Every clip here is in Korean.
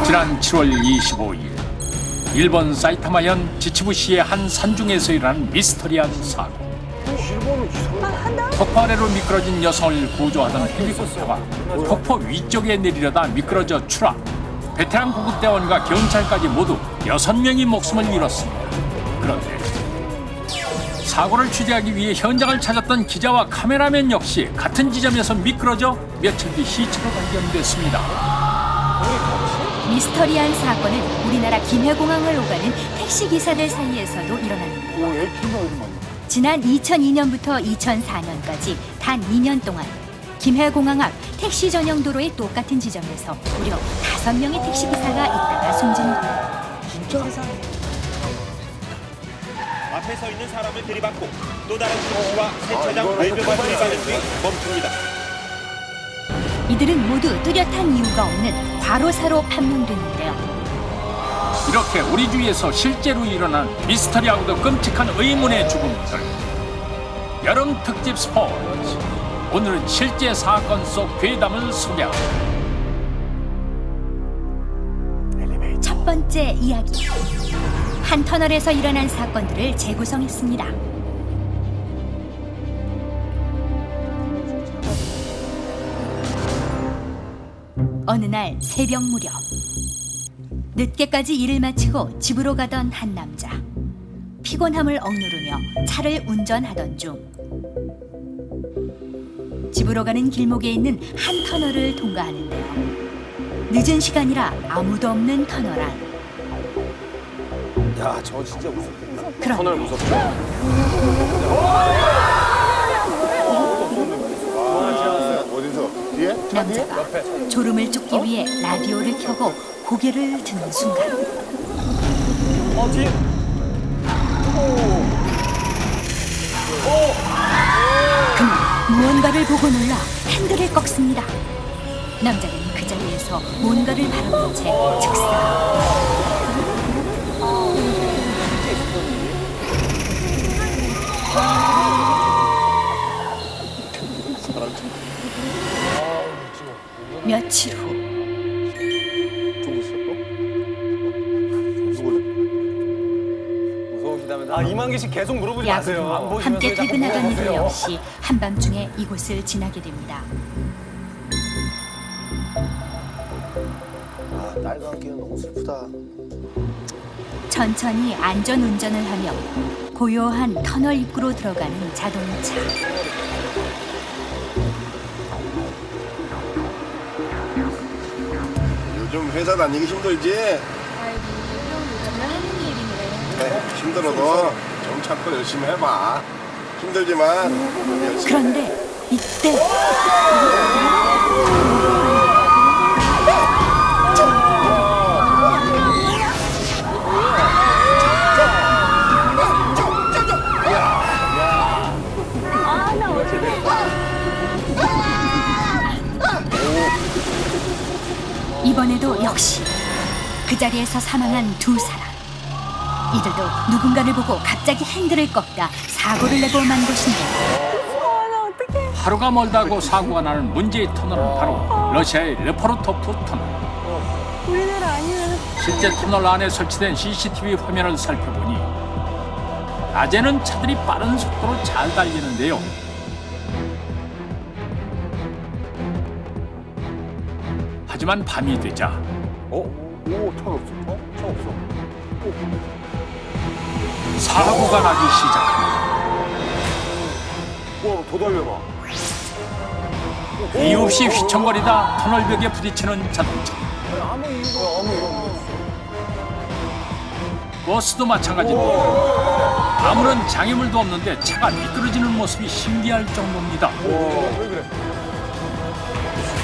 지난 7월 25일 일본 사이타마현 지치부시의 한 산중에서 일어난 미스터리한 사고. 폭포 아래로 미끄러진 여성을 구조하던 헬리콥터가 폭포 위쪽에 내리려다 미끄러져 추락. 베테랑 구급대원과 경찰까지 모두 6명이 목숨을 잃었습니다. 그런데 사고를 취재하기 위해 현장을 찾았던 기자와 카메라맨 역시 같은 지점에서 미끄러져 며칠 뒤 시체로 발견됐습니다. 미스터리한 사건은 우리나라 김해공항을 오가는 택시기사들 사이에서도 일어났는데요. 지난 2002년부터 2004년까지 단 2년 동안 김해공항 앞 택시 전용 도로의 똑같은 지점에서 무려 5명의 택시기사가 있다가 숨진 거예요. 앞에 서 있는 사람을 들이받고 또 다른 택시와 세차장 외벽과 들이받은 뒤 멈춥니다. 이들은 모두 뚜렷한 이유가 없는 과로사로 판명됐는데요. 이렇게 우리 주위에서 실제로 일어난 미스터리하고도 끔찍한 의문의 죽음들. 여름 특집 스포츠. 오늘은 실제 사건 속 괴담을 소개합니다. 첫 번째 이야기. 한 터널에서 일어난 사건들을 재구성했습니다. 어느 날 새벽 무렵 늦게까지 일을 마치고 집으로 가던 한 남자. 피곤함을 억누르며 차를 운전하던 중 집으로 가는 길목에 있는 한 터널을 통과하는데요. 늦은 시간이라 아무도 없는 터널 안. 야, 저 진짜 무섭겠다. 그런데 터널 무섭죠? 어디서? 뒤에? 남자가 졸음을 쫓기 위해 라디오를 켜고 고개를 드는 순간 뒤에? 그는 무언가를 보고 놀라 핸들을 꺾습니다. 남자는 그 자리에서 뭔가를 바라본 채 즉사 며칠 후 무서우시다면 아, 이만기 씨 계속 물어보지 마세요. 안 야근으로 보시면 함께 자꾸 퇴근하던 이들 물어보세요. 역시 한밤중에 이곳을 지나게 됩니다. 아, 딸과 함께는 너무 슬프다. 천천히 안전 운전을 하며 고요한 터널 입구로 들어가는 자동차. 요즘 회사 다니기 힘들지? 요즘은 하는 일이네. 네, 힘들어도 좀 참고 열심히 해봐. 힘들지만 열심히 해. 그런데 이때 이번에도 역시 그 자리에서 사망한 두 사람. 이들도 누군가를 보고 갑자기 핸들을 꺾다 사고를 내고 만 것인데요. 하루가 멀다고 사고가 나는 문제의 터널은 바로 러시아의 레포르토프 터널. 우리나라 아니면 실제 터널 안에 설치된 CCTV 화면을 살펴보니 낮에는 차들이 빠른 속도로 잘 달리는데요. 하지만 밤이 되자 오, 차 없어. 차 없어. 사고가 나기 시작합니다. 와, 더 달려봐. 이유 없이 휘청거리다 터널벽에 부딪히는 자동차. 아무 이유가 버스도 마찬가지입니다. 아무런 장애물도 없는데 차가 미끄러지는 모습이 신기할 정도입니다. 왜 그래?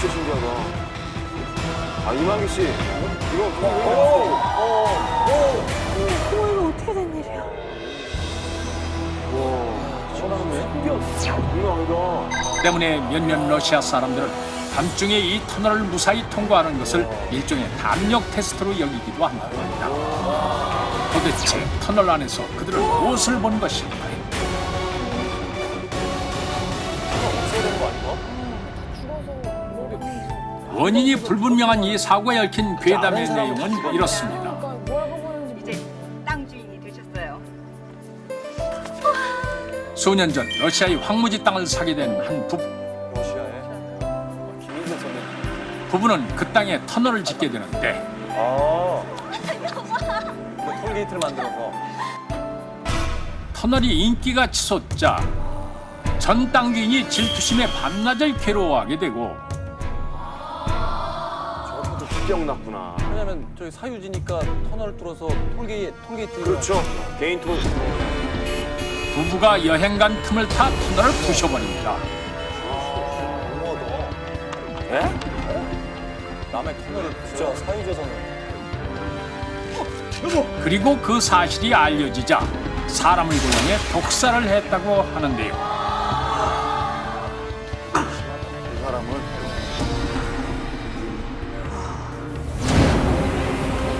진짜 신기하다. 아, 이만기 씨. 이거 이거 어떻게 된 일이야? 와, 천하네. 이거 아니다. 때문에 몇몇 러시아 사람들은 밤중에 이 터널을 무사히 통과하는 것을 일종의 담력 테스트로 여기기도 한다고 합니다. 도대체 터널 안에서 그들은 무엇을 본 것일까요? 원인이 불분명한 이 사고에 얽힌 괴담의 내용은 이렇습니다. 이제 땅 주인이 되셨어요. 수년 전 러시아의 황무지 땅을 사게 된 한 부부. 러시아에 김인석 선배. 부부는 그 땅에 터널을 짓게 되는데 그 톨게이트를 만들어서. 터널이 인기가 치솟자 전 땅 주인이 질투심에 밤낮을 괴로워하게 되고 저것도 기억났구나. 왜냐면 저기 사유지니까 터널을 뚫어서 톨게이트. 그렇죠. 개인 톨. 부부가 여행 간 틈을 타 터널을 부셔버립니다. 네? 남의 터널을 진짜 사유재산을. 그리고 그 사실이 알려지자 사람을 고용해 독사를 했다고 하는데요. 이 사람은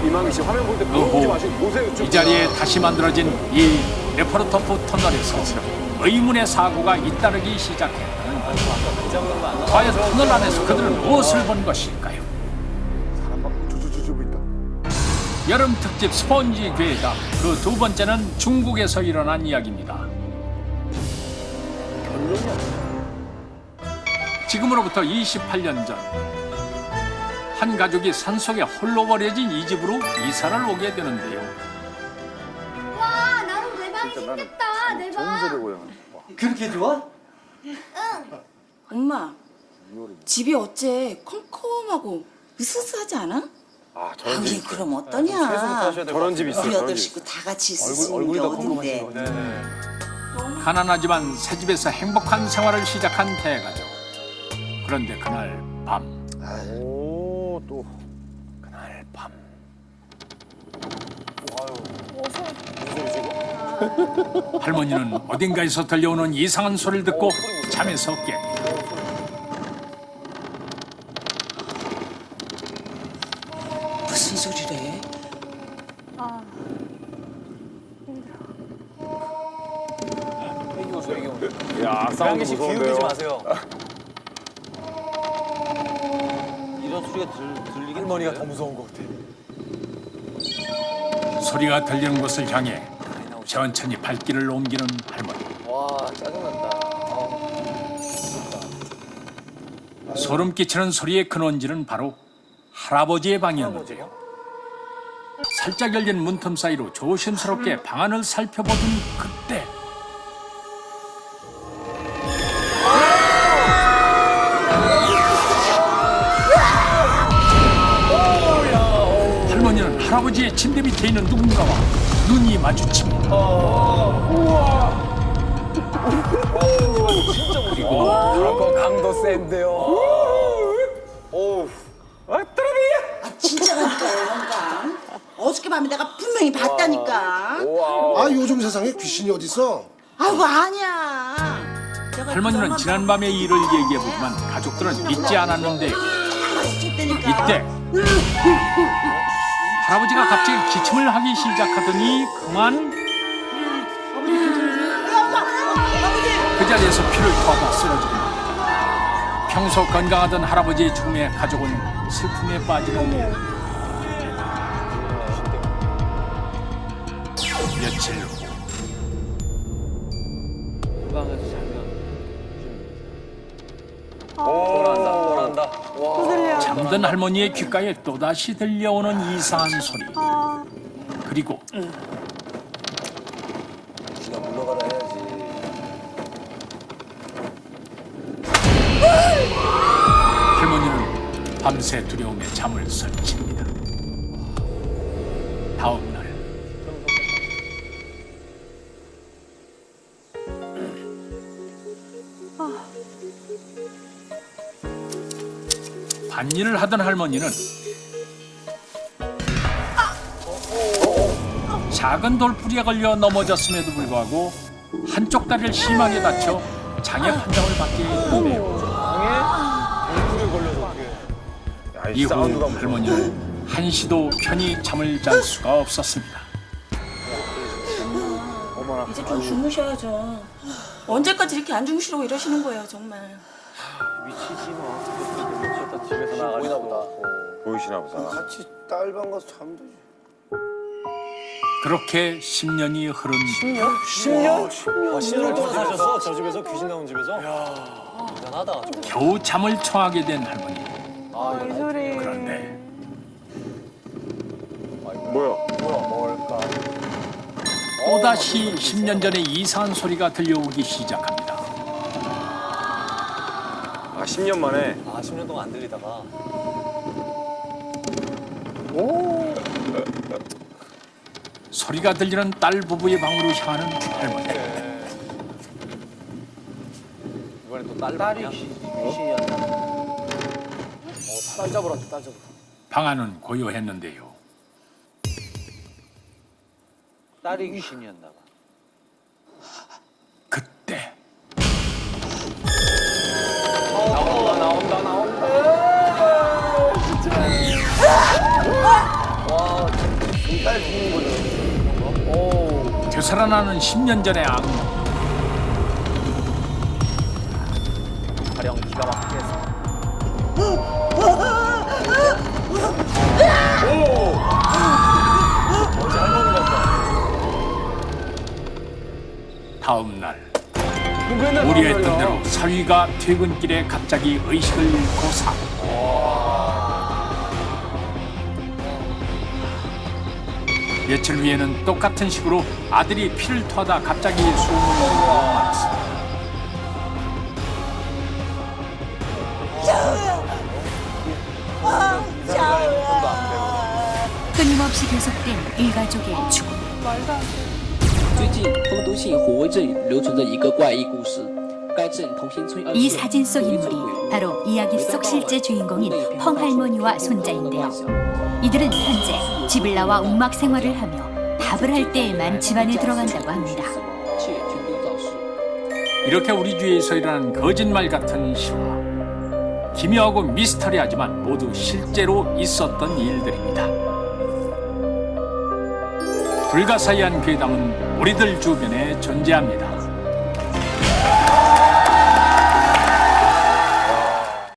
이만희 씨 화면 볼 때 보지 어호, 마시고 보세요. 이 자리에 다시 만들어진 이 레포르토프 터널에서 의문의 사고가 잇따르기 시작했다는 것. 과연 터널 안에서 그들은 무엇을 본 것일까요? 사람 막 주주주주 있다. 여름 특집 스펀지 괴담 그 두 번째는 중국에서 일어난 이야기입니다. 지금으로부터 28년 전 한 가족이 산속에 홀로 버려진 이 집으로 이사를 오게 되는데요. 와, 나는 내 방이 생겼다. 내 방. 그렇게 좋아? 엄마, 집이 어째 컴컴하고 으스스하지 않아? 아 저런 집. 아니 그럼 어떠냐? 저런 집 있어요. 우리 저런 여덟 집. 식구 다 같이 있을 수 있는 얼굴이 게 더 컴컴하신 거. 어딘데? 네네. 가난하지만 새 집에서 행복한 생활을 시작한 대가족. 그런데 그날 밤 오, 또 그날 밤. 아유. 무슨 소리지 이거? 할머니는 어딘가에서 들려오는 이상한 소리를 듣고 잠에서 깹니다. 무슨 소리래? 애기 오세요. 야, 싸우는 씨 기울이지 마세요. 이런 소리가 들리긴 할머니가 더 무서운 것 같아. 소리가 들리는 곳을 향해 천천히 발길을 옮기는 할머니. 와, 짜증난다. 소름 끼치는 소리의 근원지는 바로 할아버지의 방이었는데요. 살짝 열린 문틈 사이로 조심스럽게 방 안을 살펴보던 그때 할머니는 할아버지의 침대 밑에 있는 누군가와 눈이 마주칩니다. 그리고 그거 강도 센데요. 오우. 아 진짜라니까요, 영감. 어저께 밤에 내가 분명히 봤다니까. 아 요즘 세상에 귀신이 어딨어? 아이고 아니야. 내가 할머니는 그동안 지난밤의 일을 얘기해보지만 가족들은 믿지 않았는데요. 봤다니까. 이때 할아버지가 갑자기 기침을 하기 시작하더니 그만 그 자리에서 피를 토하다 쓰러집니다. 평소 건강하던 할아버지의 죽음에 가족은 슬픔에 빠지는데요. 며칠 후 방에서 자면 뻔한다. 와. 잠든 할머니의 귓가에 또다시 들려오는 이상한 소리. 그리고 지가 물러가라 해야지. 할머니는 밤새 두려움에 잠을 설칩니다. 다음 날 반일을 하던 할머니는 작은 돌부리에 걸려 넘어졌음에도 불구하고 한쪽 다리를 심하게 다쳐 장애 판정을 받게 됐는데요. 돌불에 걸려서 어떻게? 야, 이 이후 사운드가 무서워. 할머니는 한시도 편히 잠을 잘 수가 없었습니다. 이제 좀 주무셔야죠. 언제까지 이렇게 안 주무시라고 이러시는 거예요, 정말. 미치지 뭐. 미쳤다. 집에서 나가고 보이시나 보다. 같이 딸방 가서 자면 되지. 그렇게 10년이 흐른 10년을 동안 사셨어? 저 집에서 귀신 나온 집에서? 대단하다. 겨우 잠을 청하게 된 할머니. 이 소리. 그런데 뭘까? 또다시 10년 전에 이상한 소리가 들려오기 시작합니다. 아 10년 만에? 아 10년 동안 안 들리다가. 소리가 들리는 딸 부부의 방으로 향하는 할머니. 이번에 또 딸이 귀신이었나? 딸 잡으러 왔다, 딸 잡으러. 방 안은 고요했는데요. 딸이 귀신이었나 봐. 그때 나온다. 딸 죽는 거죠. 되살아나는 10년 전의 악몽. 가령 기가 막히게 했어. 어제 할머니 같다. 다음 날 우려했던 대로 사위가 퇴근길에 갑자기 의식을 잃고 사고 며칠 후에는 똑같은 식으로 아들이 피를 토하다 갑자기 숨을 내고 말았습니다. 끊임없이 계속된 일가족의 죽음. 最近，丰都县虎围镇流传着一个怪异故事。该镇同心村 이 사진 속 인물이 바로 이야기 속 실제 주인공인 펑 할머니와 손자인데요. 이들은 현재 집을 나와 움막 생활을 하며 밥을 할 때에만 집안에 들어간다고 합니다. 이렇게 우리 주위에서 일어나는 거짓말 같은 실화. 기묘하고 미스터리하지만 모두 실제로 있었던 일들입니다. 불가사의한 괴담은 우리들 주변에 존재합니다.